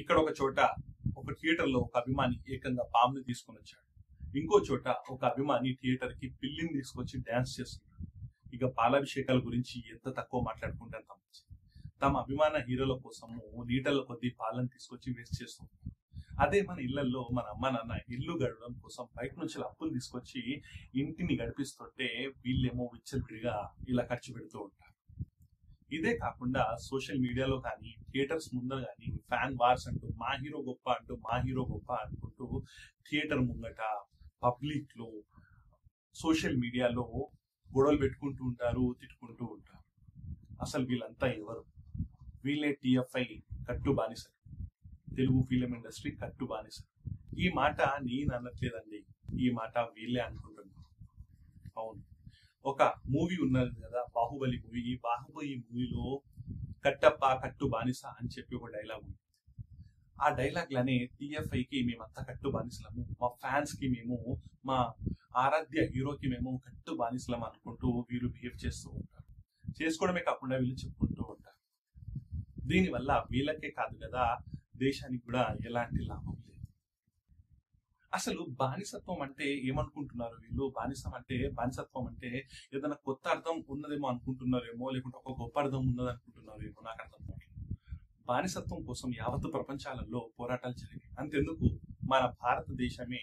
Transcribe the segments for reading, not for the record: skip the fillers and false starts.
ఇక్కడ ఒక చోట ఒక థియేటర్ లో ఒక అభిమాని ఏకంగా పాముని తీసుకొని వచ్చాడు. ఇంకో చోట ఒక అభిమాని థియేటర్ కి పిల్లిని తీసుకొచ్చి డాన్స్ చేస్తున్నాడు. ఇక పాలాభిషేకాల గురించి ఎంత తక్కువ మాట్లాడుకుంటే అంత మంచిది. తమ అభిమాన హీరోల కోసము లీటర్ల కొద్ది పాలను తీసుకొచ్చి వేస్ట్ చేస్తుంటారు. అదే మన ఇళ్లలో మన అమ్మ నాన్న ఇల్లు గడవడం కోసం బయట నుంచి అప్పులు తీసుకొచ్చి ఇంటిని గడిపిస్తుంటే వీళ్ళేమో విచ్చలవిడిగా ఇలా ఖర్చు పెడుతూ ఉంటారు. ఇదే కాకుండా సోషల్ మీడియాలో కానీ థియేటర్స్ ముందర కానీ ఫ్యాన్ వార్స్ అంటూ మా హీరో గొప్ప అంటూ మా హీరో గొప్ప అనుకుంటూ థియేటర్ ముంగట పబ్లిక్ లో సోషల్ మీడియాలో గొడవలు పెట్టుకుంటూ ఉంటారు, తిట్టుకుంటూ ఉంటారు. అసలు వీళ్ళంతా ఎవరు? వీళ్ళే టిఎఫ్ఐ కట్టు బానిసలు, తెలుగు ఫిలిం ఇండస్ట్రీ కట్టు బానిసలు. ఈ మాట నేను అనట్లేదండి, ఈ మాట వీళ్ళే అనుకుంటున్నాను. అవును, ఒక మూవీ ఉన్నది కదా, బాహుబలి మూవీ. ఈ బాహుబలి మూవీలో కట్టప్ప కట్టు బానిస అని చెప్పి ఒక డైలాగ్ ఉంది. ఆ డైలాగ్ లానే టిఎఫ్ఐకి మేమంతా కట్టు బానిసలము, మా ఫ్యాన్స్ కి మేము, మా ఆరాధ్య హీరోకి మేము కట్టు బానిసలం అనుకుంటూ వీళ్ళు బిహేవ్ చేస్తూ ఉంటారు. చేసుకోవడమే కాకుండా వీళ్ళు చెప్పుకుంటూ ఉంటారు. దీనివల్ల వీళ్ళకే కాదు కదా, దేశానికి కూడా ఎలాంటి లాభం లేదు. అసలు బానిసత్వం అంటే ఏమనుకుంటున్నారు వీళ్ళు? బానిసత్వం అంటే ఏదైనా కొత్త అర్థం ఉన్నదేమో అనుకుంటున్నారేమో, లేకుంటే ఒక గొప్ప అర్థం ఉన్నది అనుకుంటున్నారేమో, నాకు అర్థం కావట్లేదు. బానిసత్వం కోసం యావత్తు ప్రపంచాలలో పోరాటాలు జరిగాయి. అంతెందుకు, మన భారతదేశమే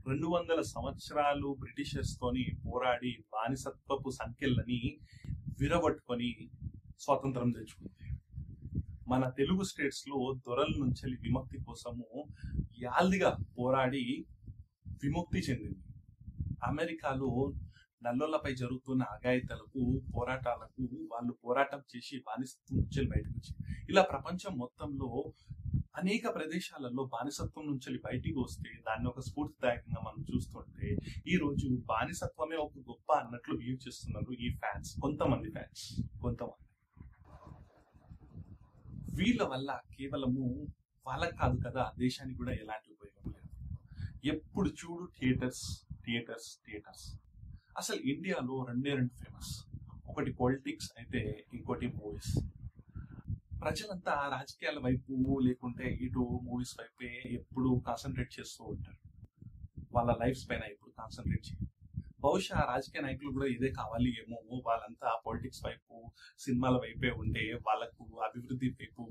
200 సంవత్సరాలు బ్రిటిషర్స్ తోని పోరాడి బానిసత్వపు సంఖ్యలని విరగొట్టుకొని స్వాతంత్రం తెచ్చుకుంది. మన తెలుగు స్టేట్స్ లో దొరల నుంచి విముక్తి కోసము యాల్దిగా పోరాడి విముక్తి చెందింది. అమెరికాలో నల్లోళ్లపై జరుగుతున్న అఘాయితలకు, పోరాటాలకు వాళ్ళు పోరాటం చేసి బానిసత్వం నుంచి బయటకు వచ్చి, ఇలా ప్రపంచం మొత్తంలో అనేక ప్రదేశాలలో బానిసత్వం నుంచి బయటికి వస్తే దాన్ని ఒక స్ఫూర్తిదాయకంగా మనం చూస్తుంటే, ఈ రోజు బానిసత్వమే ఒక గొప్ప అన్నట్లు బిహేవ్ చేస్తున్నారు ఈ ఫ్యాన్స్, కొంతమంది. వీళ్ళ వల్ల కేవలము వాళ్ళకి కాదు కదా, దేశానికి కూడా ఎలాంటి ఉపయోగం లేదు. ఎప్పుడు చూడు థియేటర్స్. అసలు ఇండియాలో రెండే ఫేమస్, ఒకటి పాలిటిక్స్ అయితే ఇంకోటి మూవీస్. ప్రజలంతా రాజకీయాల వైపు లేకుంటే ఇటు మూవీస్ వైపే ఎప్పుడు కాన్సన్ట్రేట్ చేస్తూ ఉంటారు. వాళ్ళ లైఫ్స్ పైన ఎప్పుడు కాన్సన్ట్రేట్ చేయరు. బహుశా రాజకీయ నాయకులు కూడా ఇదే కావాలి ఏమో, వాళ్ళంతా పాలిటిక్స్ వైపు, సినిమాల వైపే ఉంటే వాళ్ళకు అభివృద్ధి వైపు,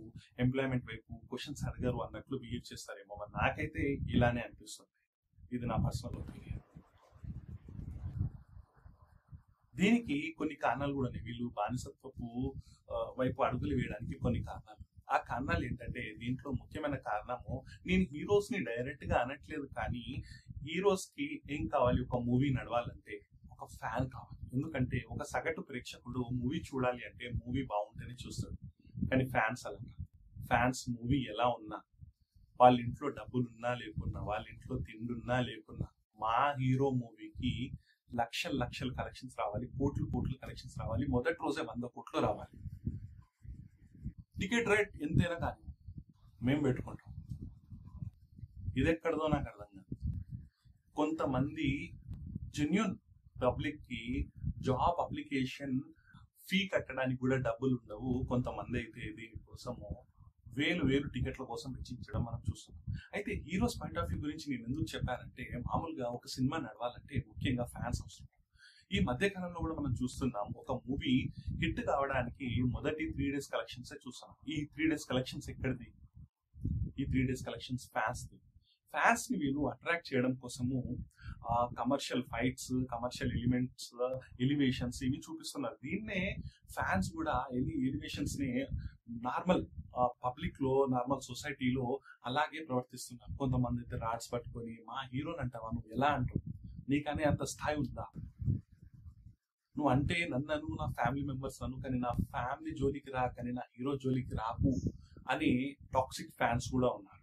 ఎంప్లాయ్మెంట్ వైపు క్వశ్చన్స్ అడగరు అన్నట్లు బిహేవ్ చేస్తారేమో. నాకైతే ఇలానే అనిపిస్తుంది. ఇది నా పర్సనల్ ఒపీనియన్. దీనికి కొన్ని కారణాలు కూడా ఉన్నాయి. వీళ్ళు బానిసత్వపు వైపు అడుగులు వేయడానికి కొన్ని కారణాలు. ఆ కారణాలు ఏంటంటే, దీంట్లో ముఖ్యమైన కారణము, నేను హీరోస్ ని డైరెక్ట్ గా అనట్లేదు, కానీ హీరోస్ కి ఏం కావాలి? ఒక మూవీ నడవాలంటే ఒక ఫ్యాన్ కావాలి. ఎందుకంటే ఒక సగటు ప్రేక్షకుడు మూవీ చూడాలి అంటే మూవీ బాగుంటేనే చూస్తాడు. కానీ ఫ్యాన్స్ అలా కాదు. ఫ్యాన్స్ మూవీ ఎలా ఉన్నా, వాళ్ళ ఇంట్లో డబ్బులున్నా లేకున్నా, వాళ్ళ ఇంట్లో తిండున్నా లేకున్నా, మా హీరో మూవీకి లక్షల కలెక్షన్స్ రావాలి, కోట్లు కలెక్షన్స్ రావాలి, మొదటి రోజే 100 కోట్లు రావాలి. టికెట్ రేట్ ఎంతైనా కానీ మేము పెట్టుకుంటాం. ఇది ఎక్కడదో నాకు అర్థం కాదు. కొంతమంది జెన్యూన్ పబ్లిక్ కి జాబ్ అప్లికేషన్ ఫీ కట్టడానికి కూడా డబ్బులు ఉండవు. కొంతమంది అయితే దీనికోసము వేలు టికెట్ల కోసం వెచ్చించడం మనం చూస్తున్నాం. అయితే హీరోస్ పాయింట్ ఆఫ్ వ్యూ గురించి నేను ఎందుకు చెప్పానంటే, మామూలుగా ఒక సినిమా నడవాలంటే ముఖ్యంగా ఫ్యాన్స్ అవసరం. ఈ మధ్య కాలంలో కూడా మనం చూస్తున్నాం, ఒక మూవీ హిట్ కావడానికి మొదటి 3 days కలెక్షన్స్ చూస్తున్నాం. ఈ 3 days కలెక్షన్స్ ఎక్కడిది? ఈ 3 days కలెక్షన్స్ ఫ్యాన్స్ ని వీళ్ళు అట్రాక్ట్ చేయడం కోసము కమర్షియల్ ఫైట్స్, కమర్షియల్ ఎలివేషన్స్ ఇవి చూపిస్తున్నారు. దీన్నే ఫ్యాన్స్ కూడా ఎలివేషన్స్ ని నార్మల్ పబ్లిక్ లో, నార్మల్ సొసైటీలో అలాగే ప్రవర్తిస్తున్నారు. కొంతమంది అయితే రాడ్స్ పట్టుకొని, మా హీరోని అంటావా, నువ్వు ఎలా అంటావు, నీకనే అంత స్థాయి ఉందా, నువ్వు అంటే నన్ను, నా ఫ్యామిలీ మెంబర్స్ నన్ను, కానీ నా ఫ్యామిలీ జోలికి రా, కానీ నా హీరో జోలికి రాకు అని టాక్సిక్ ఫ్యాన్స్ కూడా ఉన్నారు.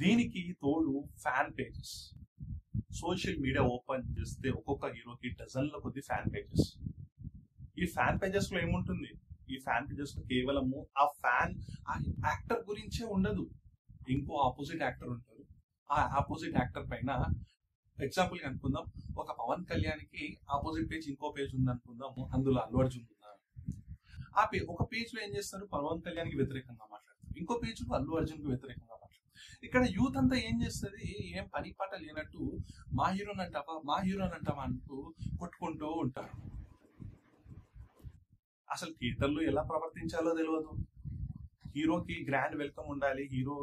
దీనికి తోడు fan pages. Social media open చేస్తే ఒక్కొక్క హీరోకి డజన్ల కొద్ది ఫ్యాన్ పేజెస్. ఈ ఫ్యాన్ పేజెస్ లో ఏముంటుంది? ఈ ఫ్యాన్ పేజెస్ లో కేవలము ఆ యాక్టర్ గురించే ఉండదు, ఇంకో ఆపోజిట్ యాక్టర్ ఉంటారు. ఆ ఆపోజిట్ యాక్టర్ పైన ఎగ్జాంపుల్ గా అనుకుందాం, ఒక పవన్ కళ్యాణ్కి ఆపోజిట్ పేజ్ ఇంకో పేజ్ ఉంది అనుకుందాము, అందులో అల్లు అర్జున్ ఉన్నారు. ఒక పేజ్ లో ఏం చేస్తారు, పవన్ కళ్యాణ్ కి వ్యతిరేకంగా మాట్లాడతారు, ఇంకో పేజ్ లో అల్లు అర్జున్ కి వ్యతిరేకంగా మాట్లాడతారు. ఇక్కడ యూత్ అంతా ఏం చేస్తుంది, ఏం పని పాట లేనట్టు మా హీరోని అంటావా అంటూ కొట్టుకుంటూ ఉంటారు. అసలు థియేటర్లో ఎలా ప్రవర్తించాలో తెలియదు. హీరోకి గ్రాండ్ వెల్కమ్ ఉండాలి, హీరో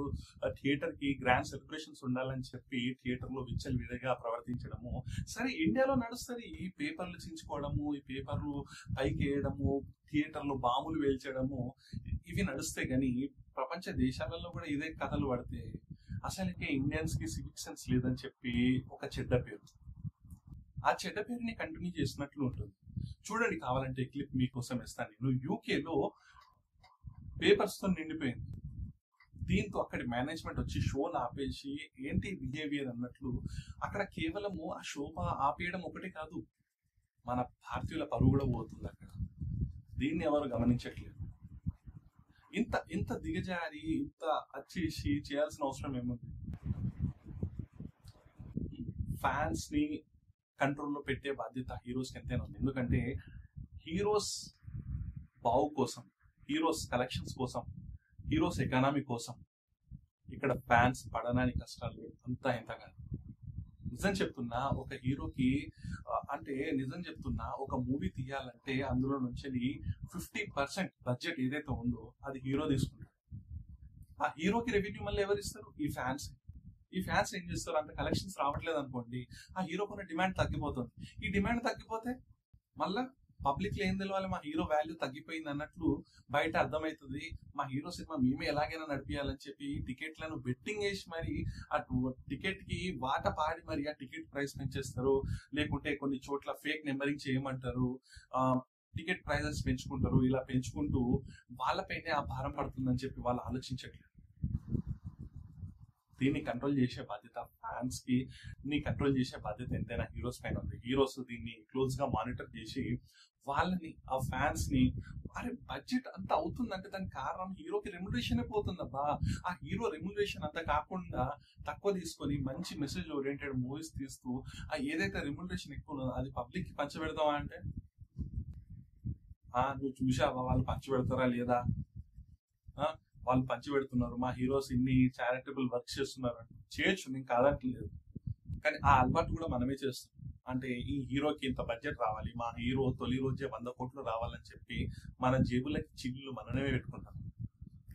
థియేటర్ కి గ్రాండ్ సెలబ్రేషన్స్ ఉండాలని చెప్పి థియేటర్ లో విచ్చలవిడిగా ప్రవర్తించడము సరే ఇండియాలో నడుస్తుంది. ఈ పేపర్లు చించుకోవడము, ఈ పేపర్లు పైకి వేయడము, థియేటర్ లో బాంబులు వేల్చడము, ఇవి నడుస్తాయి. కానీ ప్రపంచ దేశాలలో కూడా ఇదే కథలు పడితే అసలుకే ఇండియన్స్ కి సివిక్ సెన్స్ లేదని చెప్పి ఒక చెడ్డ పేరు, ఆ చెడ్డ పేరుని కంటిన్యూ చేసినట్లు ఉంటుంది. చూడండి, కావాలంటే క్లిప్ మీకోసం ఇస్తాను నేను. యూకేలో పేపర్స్ తో నిండిపోయింది. దీంతో అక్కడి మేనేజ్మెంట్ వచ్చి షోని ఆపేసి ఏంటి బిహేవియర్ అన్నట్లు అక్కడ కేవలము ఆ షో ఆపేయడం ఒకటే కాదు, మన భారతీయుల పరువు కూడా పోతుంది అక్కడ. దీన్ని ఎవరు గమనించట్లేదు. ఇంత ఇంత దిగజారి ఇంత వచ్చేసి చేయాల్సిన అవసరం ఏముంది? ఫ్యాన్స్ ని కంట్రోల్లో పెట్టే బాధ్యత హీరోస్కి ఎంతైనా ఉంది. ఎందుకంటే హీరోస్ బావు కోసం, హీరోస్ కలెక్షన్స్ కోసం, హీరోస్ ఎకానమీ కోసం ఇక్కడ ఫ్యాన్స్ పడడానికి కష్టాలు అంతా ఎంత కాదు. నిజం చెప్తున్నా, ఒక హీరోకి అంటే నిజం చెప్తున్నా, ఒక మూవీ తీయాలంటే అందులో నుంచి 50% బడ్జెట్ ఏదైతే ఉందో అది హీరో తీసుకుంటాడు. ఆ హీరోకి రెవెన్యూ మళ్ళీ ఎవరు ఇస్తారు? ఈ ఫ్యాన్స్. ఈ ఫ్యాన్స్ ఏం చేస్తారు, అంత కలెక్షన్స్ రావట్లేదు అనుకోండి, ఆ హీరోకున్న డిమాండ్ తగ్గిపోతుంది. ఈ డిమాండ్ తగ్గిపోతే మళ్ళా పబ్లిక్ లో ఏం తెలవాలి, మా హీరో వాల్యూ తగ్గిపోయింది అన్నట్లు బయట అర్థమవుతుంది. మా హీరో సినిమా మేమే ఎలాగైనా నడిపించాలని చెప్పి టికెట్లను బెట్టింగ్ వేసి మరి ఆ టికెట్ కి వాట పాడి మరి ఆ టికెట్ ప్రైస్ పెంచేస్తారు. లేకుంటే కొన్ని చోట్ల ఫేక్ నెంబరింగ్ చేయమంటారు, టికెట్ ప్రైజెస్ పెంచుకుంటారు. ఇలా పెంచుకుంటూ వాళ్ళపైనే ఆ భారం పడుతుందని చెప్పి వాళ్ళు ఆలోచించట్లేదు. దీన్ని కంట్రోల్ చేసే బాధ్యత ఫ్యాన్స్ కి, కంట్రోల్ చేసే బాధ్యత ఎంతైనా హీరోస్ పైన ఉంది. హీరోస్ దీన్ని క్లోజ్ గా మానిటర్ చేసి వాళ్ళని, ఆ ఫ్యాన్స్ ని, అరే బడ్జెట్ అంత అవుతుందంటే దానికి కారణం హీరోకి రెమ్యునరేషన్ పోతుందబ్బా. ఆ హీరో రెమ్యునరేషన్ అంతా కాకుండా తక్కువ తీసుకొని మంచి మెసేజ్ ఓరియంటెడ్ మూవీస్ తీస్తూ ఆ ఏదైతే రెమ్యునరేషన్ ఎక్కువ ఉన్నదో అది పబ్లిక్ కి పంచబెడతావా అంటే, నువ్వు చూసావా వాళ్ళు పంచిపెడతారా లేదా? వాళ్ళు పంచిపెడుతున్నారు, మా హీరోస్ ఇన్ని చారిటబుల్ వర్క్ చేస్తున్నారు. చేయొచ్చు, నేను కాదంటలేదు. కానీ ఆ అలవాటు కూడా మనమే చేస్తాం. అంటే ఈ హీరోకి ఇంత బడ్జెట్ రావాలి, మా హీరో తొలి రోజే 100 కోట్లు రావాలని చెప్పి మన జేబులకి చిల్లు మనమే పెట్టుకుంటాం.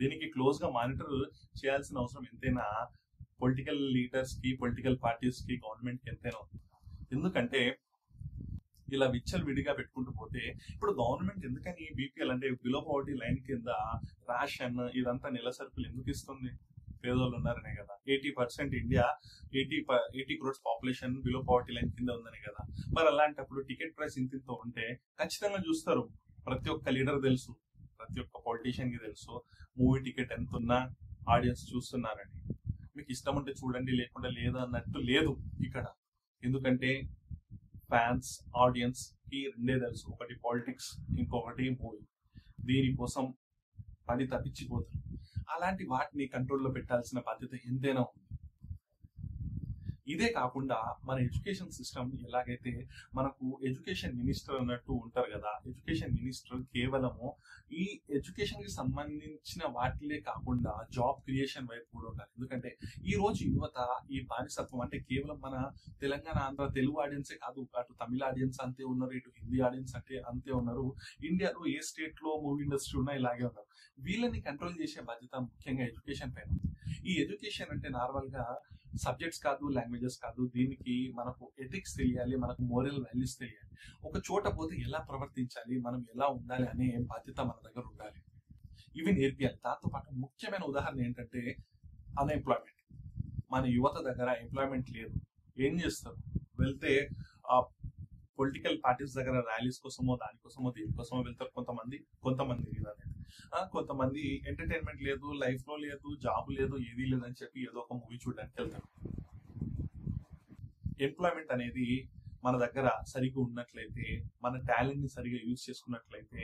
దీనికి క్లోజ్ గా మానిటర్ చేయాల్సిన అవసరం ఎంతైనా పొలిటికల్ లీడర్స్ కి, పొలిటికల్ పార్టీస్ కి, గవర్నమెంట్ కి ఎంతైనా ఉంది. ఎందుకంటే ఇలా విచ్చలు విడిగా పెట్టుకుంటూ పోతే ఇప్పుడు గవర్నమెంట్ ఎందుకని బీపీఎల్ అంటే బిలో పవర్టీ లైన్ కింద రేషన్ ఇదంతా నెల సరుకులు ఎందుకు ఇస్తుంది? పేదోళ్ళు ఉన్నారనే కదా. 80% India 80 crores population below poverty line కింద ఉందనే కదా. మరి అలాంటప్పుడు టికెట్ ప్రైస్ ఇంత ఉంటే ఖచ్చితంగా చూస్తారు. ప్రతి ఒక్క లీడర్ తెలుసు, ప్రతి ఒక్క పొలిటీషియన్ కి తెలుసు మూవీ టికెట్ ఎంత ఉన్నా ఆడియన్స్ చూస్తున్నారని. మీకు ఇష్టం ఉంటే చూడండి, లేకుండా లేదు అన్నట్టు లేదు ఇక్కడ. ఎందుకంటే ఫ్యాన్స్, ఆడియన్స్ కి రెండే తెలుసు, ఒకటి పాలిటిక్స్, ఇంకొకటి మూవీ. దీనికోసం పని తప్పించిపోతారు. అలాంటి వాటిని కంట్రోల్లో పెట్టాల్సిన బాధ్యత ఎంతైనా ఉంది. ఇదే కాకుండా మన ఎడ్యుకేషన్ సిస్టమ్ ఎలాగైతే మనకు ఎడ్యుకేషన్ మినిస్టర్ అన్నట్టు ఉంటారు కదా, ఎడ్యుకేషన్ మినిస్టర్ కేవలము ఈ ఎడ్యుకేషన్ కి సంబంధించిన వాటిలే కాకుండా జాబ్ క్రియేషన్ వైపు కూడా ఉండాలి. ఎందుకంటే ఈ రోజు యువత ఈ బానిసత్వం అంటే కేవలం మన తెలంగాణ, ఆంధ్ర, తెలుగు ఆడియన్సే కాదు, అటు తమిళ ఆడియన్స్ అంతే ఉన్నారు, ఇటు హిందీ ఆడియన్స్ అంటే అంతే ఉన్నారు. ఇండియాలో ఏ స్టేట్ లో మూవీ ఇండస్ట్రీ ఉన్నా ఇలాగే ఉన్నారు. వీళ్ళని కంట్రోల్ చేసే బాధ్యత ముఖ్యంగా ఎడ్యుకేషన్ పైన. ఈ ఎడ్యుకేషన్ అంటే నార్మల్ గా సబ్జెక్ట్స్ కాదు, లాంగ్వేజెస్ కాదు. దీనికి మనకు ఎథిక్స్ తెలియాలి, మనకు మోరల్ వాల్యూస్ తెలియాలి. ఒక చోట పోతే ఎలా ప్రవర్తించాలి, మనం ఎలా ఉండాలి అనే బాధ్యత మన దగ్గర ఉండాలి. ఇవి నేర్పియాలి. దాంతో పాటు ముఖ్యమైన ఉదాహరణ ఏంటంటే అన్ఎంప్లాయ్మెంట్. మన యువత దగ్గర ఎంప్లాయ్మెంట్ లేదు. ఏం చేస్తారు? వెళ్తే ఆ పొలిటికల్ పార్టీస్ దగ్గర ర్యాలీస్ కోసమో, దానికోసమో, దీనికోసమో వెళ్తారు. కొంతమంది కొంతమంది ఎంటర్టైన్మెంట్ లేదు, లైఫ్ లో లేదు, జాబ్ లేదు, ఏదీ లేదని చెప్పి ఏదో ఒక మూవీ చూడడానికి వెళ్తారు. ఎంప్లాయ్మెంట్ అనేది మన దగ్గర సరిగ్గా ఉన్నట్లయితే, మన టాలెంట్ ని సరిగా యూజ్ చేసుకున్నట్లయితే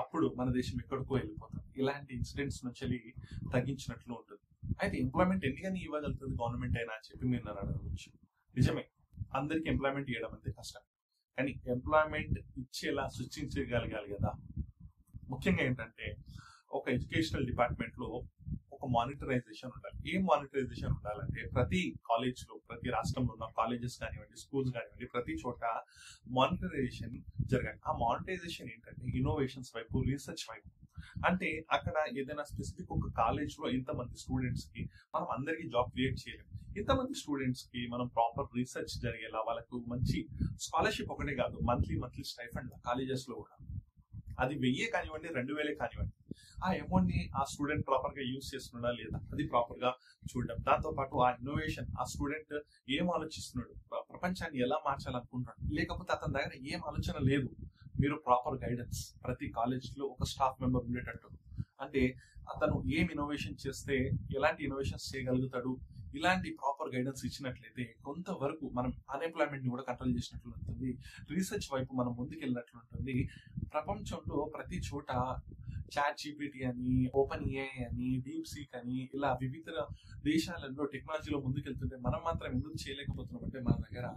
అప్పుడు మన దేశం ఎక్కడికో వెళ్ళిపోతుంది. ఇలాంటి ఇన్సిడెంట్స్ నుంచి తగ్గించినట్లు ఉంటుంది. అయితే ఎంప్లాయ్మెంట్ ఎందుకని ఇవ్వగలుగుతుంది గవర్నమెంట్ అయినా అని చెప్పి మీరు నన్ను అడగవచ్చు. నిజమే, అందరికి ఎంప్లాయ్మెంట్ ఇవ్వడం అంతే కష్టం. కానీ ఎంప్లాయ్మెంట్ ఇచ్చేలా సృష్టించగలగాలి కదా. ముఖ్యంగా ఏంటంటే ఒక ఎడ్యుకేషనల్ డిపార్ట్మెంట్ లో ఒక మానిటరైజేషన్ ఉండాలి. ఏం మానిటరైజేషన్ ఉండాలంటే ప్రతి కాలేజ్ లో, ప్రతి రాష్ట్రంలో ఉన్న కాలేజెస్ కానివ్వండి, స్కూల్స్ కానివ్వండి, ప్రతి చోట మానిటరైజేషన్ జరగాలి. ఆ మానిటరైజేషన్ ఏంటంటే ఇన్నోవేషన్స్ వైపు, రీసెర్చ్ వైపు. అంటే అక్కడ ఏదైనా స్పెసిఫిక్ ఒక కాలేజ్ లో ఇంతమంది స్టూడెంట్స్ కి మనం అందరికీ జాబ్ క్రియేట్ చేయలేము. ఇంతమంది స్టూడెంట్స్ కి మనం ప్రాపర్ రీసెర్చ్ జరిగేలా వాళ్ళకు మంచి స్కాలర్షిప్ ఒకటే కాదు, మంత్లీ స్టైఫండ్ కాలేజెస్ లో కూడా అది 1000 కానివ్వండి, 2000 కానివ్వండి, ఆ అమౌంట్ ని ఆ స్టూడెంట్ ప్రాపర్ గా యూజ్ చేస్తున్నాడా లేదా అది ప్రాపర్ గా చూడడం. దాంతో పాటు ఆ ఇన్నోవేషన్, ఆ స్టూడెంట్ ఏం ఆలోచిస్తున్నాడు, ప్రపంచాన్ని ఎలా మార్చాలనుకుంటున్నాడు, లేకపోతే అతని దగ్గర ఏం ఆలోచన లేదు, మీరు ప్రాపర్ గైడెన్స్ ప్రతి కాలేజ్ లో ఒక స్టాఫ్ మెంబర్ ఉండేటట్టు, అంటే అతను ఏం ఇన్నోవేషన్ చేస్తే ఎలాంటి ఇన్నోవేషన్స్ చేయగలుగుతాడు, ఇలాంటి ప్రాపర్ గైడెన్స్ ఇచ్చినట్లయితే కొంతవరకు మనం అన్ఎంప్లాయ్మెంట్ ని కూడా కంట్రోల్ చేసినట్లు ఉంటుంది, రీసెర్చ్ వైపు మనం ముందుకెళ్ళినట్లు ఉంటుంది. ప్రపంచంలో ప్రతి చోట చాట్ జీపీటీ అని, ఓపెన్ ఏఐ అని, డీప్ సీక్ అని ఇలా వివిధ దేశాలలో టెక్నాలజీలో ముందుకెళ్తుంటే మనం మాత్రం ఎందుకు చేయలేకపోతున్నాం అంటే మన దగ్గర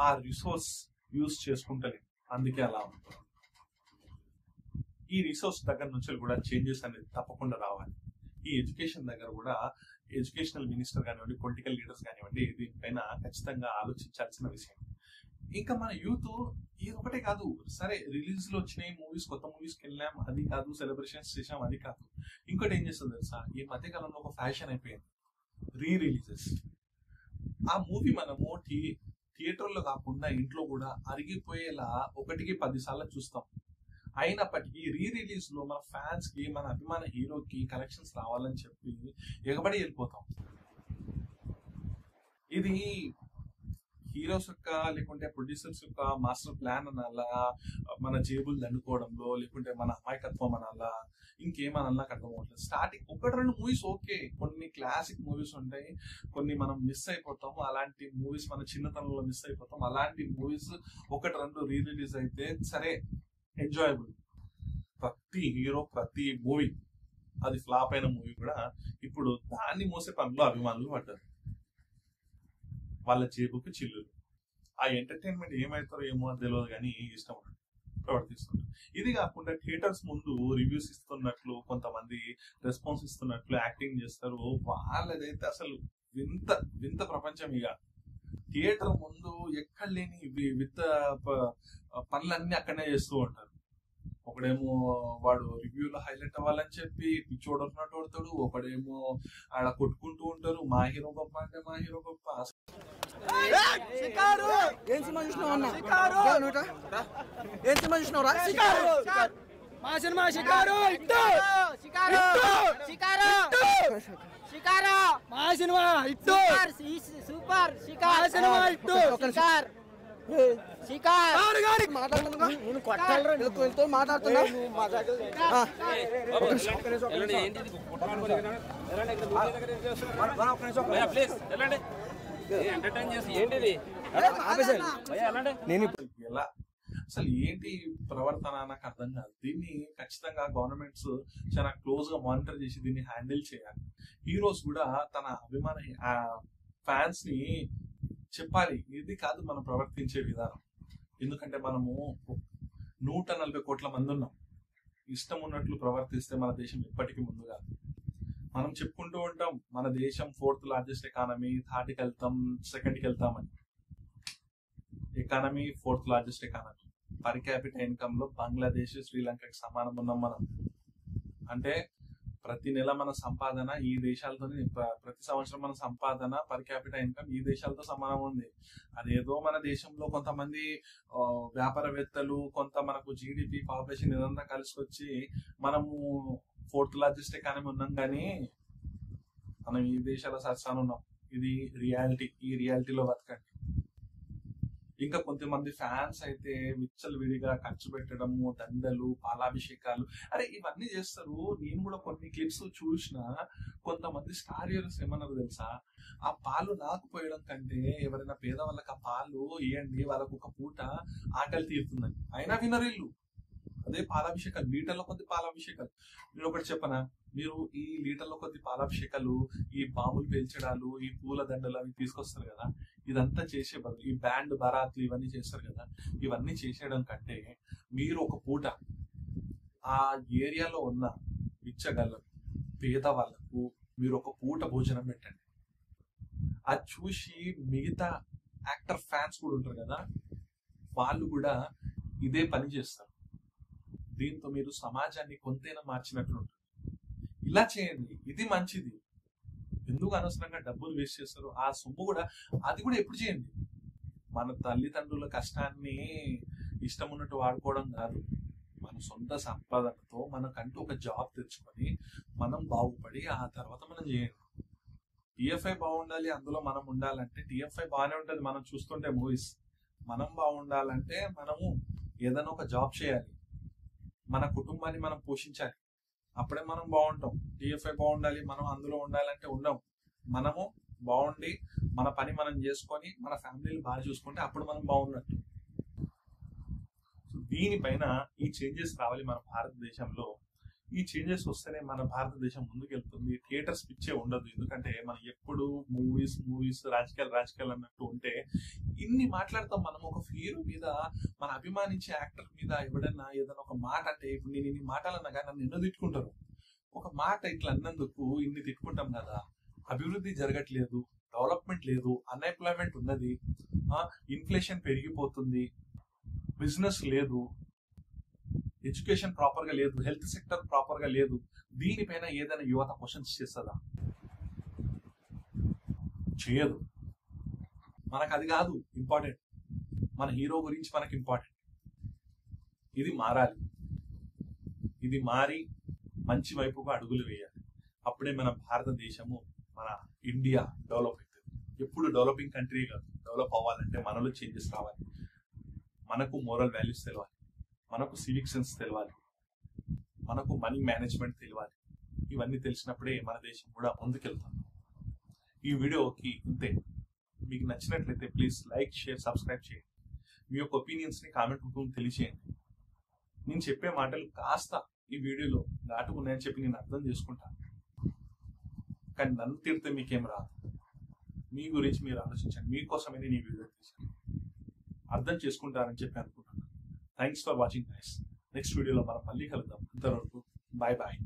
ఆ రిసోర్స్ యూజ్ చేసుకుంటలేదు. అందుకే అలా ఉంది. ఈ రిసోర్స్ దగ్గర నుంచి కూడా చేంజెస్ అనేది తప్పకుండా రావాలి. ఈ ఎడ్యుకేషన్ దగ్గర కూడా ఎడ్యుకేషనల్ మినిస్టర్ కానివ్వండి, పొలిటికల్ లీడర్స్ కానివ్వండి, దీనిపైన ఖచ్చితంగా ఆలోచించాల్సిన విషయం. ఇంకా మన యూత్ ఇది ఒకటే కాదు, సరే రిలీజ్ లో వచ్చినాయి మూవీస్, కొత్త మూవీస్కి వెళ్ళాం అది కాదు, సెలబ్రేషన్స్ చేసాం అది కాదు, ఇంకోటి ఏం చేస్తుంది తెలుసా, ఈ మధ్య కాలంలో ఒక ఫ్యాషన్ అయిపోయింది రిలీజెస్. ఆ మూవీ మనము థియేటర్లో కాకుండా ఇంట్లో కూడా అరిగిపోయేలా 1కి 10 సార్లు చూస్తాం. అయినప్పటికీ రిలీజ్ లో మన ఫ్యాన్స్ కి, మన అభిమాన హీరోకి కలెక్షన్స్ రావాలని చెప్పి ఎగబడి వెళ్ళిపోతాం. ఇది హీరోస్ యొక్క లేకుంటే ప్రొడ్యూసర్స్ యొక్క మాస్టర్ ప్లాన్ అనాలా, మన జేబులు దండుకోవడంలో, లేకుంటే మన అమాయకత్వం అనాలా, ఇంకేమనల్లా అర్థం అవ్వట్లేదు. స్టార్టింగ్ 1-2 మూవీస్ ఓకే, కొన్ని క్లాసిక్ మూవీస్ ఉంటాయి, కొన్ని మనం మిస్ అయిపోతాం. అలాంటి మూవీస్ మన చిన్నతనంలో మిస్ అయిపోతాం. అలాంటి మూవీస్ 1-2 రిలీజ్ అయితే సరే, ఎంజాయబుల్. ప్రతి హీరో, ప్రతి మూవీ అది ఫ్లాప్ అయిన మూవీ కూడా ఇప్పుడు దాన్ని మోసే పనిలో అభిమానులు పడ్డారు. వాళ్ళ జేబుకి చిల్లులు. ఆ ఎంటర్టైన్మెంట్ ఏమవుతారో ఏమో అని తెలియదు కానీ ఇష్టం ప్రవర్తిస్తుంటారు. ఇది కాకుండా థియేటర్స్ ముందు రివ్యూస్ ఇస్తున్నట్లు, కొంతమంది రెస్పాన్స్ ఇస్తున్నట్లు యాక్టింగ్ చేస్తారు. వాళ్ళదైతే అసలు వింత వింత ప్రపంచం. ఇక థియేటర్ ముందు ఎక్కడ లేని వింత పనులన్నీ అక్కడనే చేస్తూ ఉంటారు. ఒకడేమో వాడు రివ్యూలో హైలైట్ అవ్వాలని చెప్పి పిచ్చోడు ఉన్నట్టు కొడతాడు, ఒకడేమో ఆడ కొట్టుకుంటూ ఉంటారు, మా హీరో గొప్ప అంటే మా హీరో గొప్ప. ఏం సినిమా చూసినావు అన్న? ఏం సినిమా చూసినావు రా? మా సినిమా షికారు హిట్, మా cinema hit, super Shikaru cinema hit. మాట్లాడుతున్నా ఎలా అసలు ఏంటి ప్రవర్తన నాకు అర్థం కాదు. దీన్ని ఖచ్చితంగా గవర్నమెంట్స్ చాలా క్లోజ్ గా మానిటర్ చేసి దీన్ని హ్యాండిల్ చేయాలి. హీరోస్ కూడా తన అభిమాన ఫ్యాన్స్ ని చెప్పాలి, ఇది కాదు మనం ప్రవర్తించే విధానం. ఎందుకంటే మనము 140 కోట్ల మంది ఉన్నాం. ఇష్టం ఉన్నట్లు ప్రవర్తిస్తే మన దేశం ఎప్పటికీ ముందు కాదు. మనం చెప్పుకుంటూ ఉంటాం మన దేశం 4th లార్జెస్ట్ ఎకానమీ, 3rd కి వెళ్తాం, 2nd కి వెళ్తామని. Economy 4th largest economy. Per capital income లో బంగ్లాదేశ్, శ్రీలంకకి సమానం ఉన్నాం మనం. అంటే ప్రతి నెల మన సంపాదన ఈ దేశాలతో, ప్రతి సంవత్సరం మన సంపాదన పర్ క్యాపిటల్ ఇన్కమ్ ఈ దేశాలతో సమానం ఉంది. అదేదో మన దేశంలో కొంతమంది వ్యాపారవేత్తలు, కొంత మనకు జీడిపి, పాపులేషన్ ఇదంతా కలిసికొచ్చి మనము 4th లార్జెస్ట్ ఎకానమీ ఉన్నాం, కానీ మనం ఈ దేశాల సరసాన ఉన్నాం. ఇది రియాలిటీ. ఈ రియాలిటీలో బతకండి. ఇంకా కొంతమంది ఫ్యాన్స్ అయితే విచ్చలు విడిగా ఖర్చు పెట్టడము, దండలు, పాలాభిషేకాలు, అరే ఇవన్నీ చేస్తారు. నేను కూడా కొన్ని క్లిప్స్ చూసిన, కొంతమంది స్టార్ హీరోస్ ఏమన్నారు తెలుసా, ఆ పాలు నాకు పోయడం కంటే ఎవరైనా పేదవాళ్ళకి ఆ పాలు ఇవ్వండి, వాళ్ళకు ఒక పూట ఆకలి తీరుతుందని. అయినా వినరిల్లు. అదే పాలాభిషేకాలు, లీటర్ల కొద్ది పాలాభిషేకాలు. నేను ఒకటి చెప్పనా, మీరు ఈ లీటర్ల కొద్ది పాలాభిషేకాలు, ఈ బాంబులు పేల్చడాలు, ఈ పూల దండలు అవి తీసుకొస్తారు కదా, ఇదంతా చేసే బదులు ఈ బ్యాండ్ బరాత్లు ఇవన్నీ చేస్తారు కదా, ఇవన్నీ చేసేయడం కంటే మీరు ఒక పూట ఆ ఏరియాలో ఉన్న బిచ్చగాళ్ళకు, పేద వాళ్ళకు మీరు ఒక పూట భోజనం పెట్టండి. అది చూసి మిగతా యాక్టర్ ఫ్యాన్స్ కూడా ఉంటారు కదా, వాళ్ళు కూడా ఇదే పని చేస్తారు. దీంతో మీరు సమాజాన్ని కొంతైనా మార్చినట్లు ఉంటుంది. ఇలా చేయండి, ఇది మంచిది. ఎందుకు అనవసరంగా డబ్బులు వేస్ట్ చేస్తారు? ఆ సొమ్ము కూడా అది కూడా ఎప్పుడు చేయండి. మన తల్లిదండ్రుల కష్టాన్ని ఇష్టం ఉన్నట్టు వాడుకోవడం కాదు. మన సొంత సంపాదనతో మనకంటూ ఒక జాబ్ తెచ్చుకొని మనం బాగుపడి ఆ తర్వాత మనం చేయండి. టిఎఫ్ఐ బాగుండాలి, అందులో మనం ఉండాలంటే టిఎఫ్ఐ బాగానే ఉంటుంది. మనం చూస్తుంటే మూవీస్, మనం బాగుండాలంటే మనము ఏదైనా ఒక జాబ్ చేయాలి, మన కుటుంబాన్ని మనం పోషించాలి, అప్పుడే మనం బాగుంటాం. టిఎఫ్ఐ బాగుండాలి, మనం అందులో ఉండాలంటే ఉండం. మనము బాగుండి మన పని మనం చేసుకొని మన ఫ్యామిలీని బాగా చూసుకుంటే అప్పుడు మనం బాగున్నట్టు. దీనిపైన ఈ చేంజెస్ రావాలి మన భారతదేశంలో. ఈ చేంజెస్ వస్తేనే మన భారతదేశం ముందుకెళ్తుంది. థియేటర్స్ పిచ్చే ఉండదు. ఎందుకంటే మనం ఎప్పుడు మూవీస్ రాజకీయాలు అన్నట్టు ఉంటే ఇన్ని మాట్లాడతాం. మనం ఒక హీరో మీద, మన అభిమానించే యాక్టర్ మీద ఎవడన్నా ఏదైనా ఒక మాట అంటే, ఇప్పుడు నేను ఇన్ని మాటలన్నా కానీ నన్ను ఎన్నో తిట్టుకుంటారు. ఒక మాట ఇట్లా అన్నందుకు ఇన్ని తిట్టుకుంటాం కదా. అభివృద్ధి జరగట్లేదు, డెవలప్మెంట్ లేదు, అన్ఎంప్లాయ్మెంట్ ఉన్నది, ఇన్ఫ్లేషన్ పెరిగిపోతుంది, బిజినెస్ లేదు, ఎడ్యుకేషన్ ప్రాపర్ గా లేదు, హెల్త్ సెక్టర్ ప్రాపర్ గా లేదు. దీనిపైన ఏదైనా యువత క్వశ్చన్స్ చేస్తుందా? చేయదు. మనకు అది కాదు ఇంపార్టెంట్, మన హీరో గురించి మనకి ఇంపార్టెంట్. ఇది మారాలి. ఇది మారి మంచి వైపుగా అడుగులు వేయాలి. అప్పుడే మన భారతదేశము, మన ఇండియా డెవలప్ అవుతుంది. ఎప్పుడు డెవలపింగ్ కంట్రీ కాదు. డెవలప్ అవ్వాలంటే మనలో చేంజెస్ రావాలి. మనకు మోరల్ వాల్యూస్ తెలవాలి, మనకు సివిక్ సెన్స్ తెలవాలి, మనకు మనీ మేనేజ్మెంట్ తెలియాలి. ఇవన్నీ తెలిసినప్పుడే మన దేశం కూడా ముందుకెళ్తాం. ఈ వీడియోకి ఇంతే. మీకు నచ్చినట్లయితే ప్లీజ్ లైక్, షేర్, సబ్స్క్రైబ్ చేయండి. మీ యొక్క ఒపీనియన్స్ ని కామెంట్ రూపంలో తెలియచేయండి. నేను చెప్పే మాటలు కాస్త ఈ వీడియోలో ఘాటుగా ఉన్నాయని చెప్పి నేను అర్థం చేసుకుంటాను, కానీ నన్ను తిడితే మీకేం రాదు. మీ గురించి మీరు ఆలోచించండి. మీకోసమే నేను ఈ వీడియో తీసాను. అర్థం చేసుకుంటారని చెప్పి అనుకుంటున్నాను. Thanks for watching guys. Next వీడియోలో మనం మళ్ళీ కలుద్దాం. అంతవరకు బాయ్ బాయ్.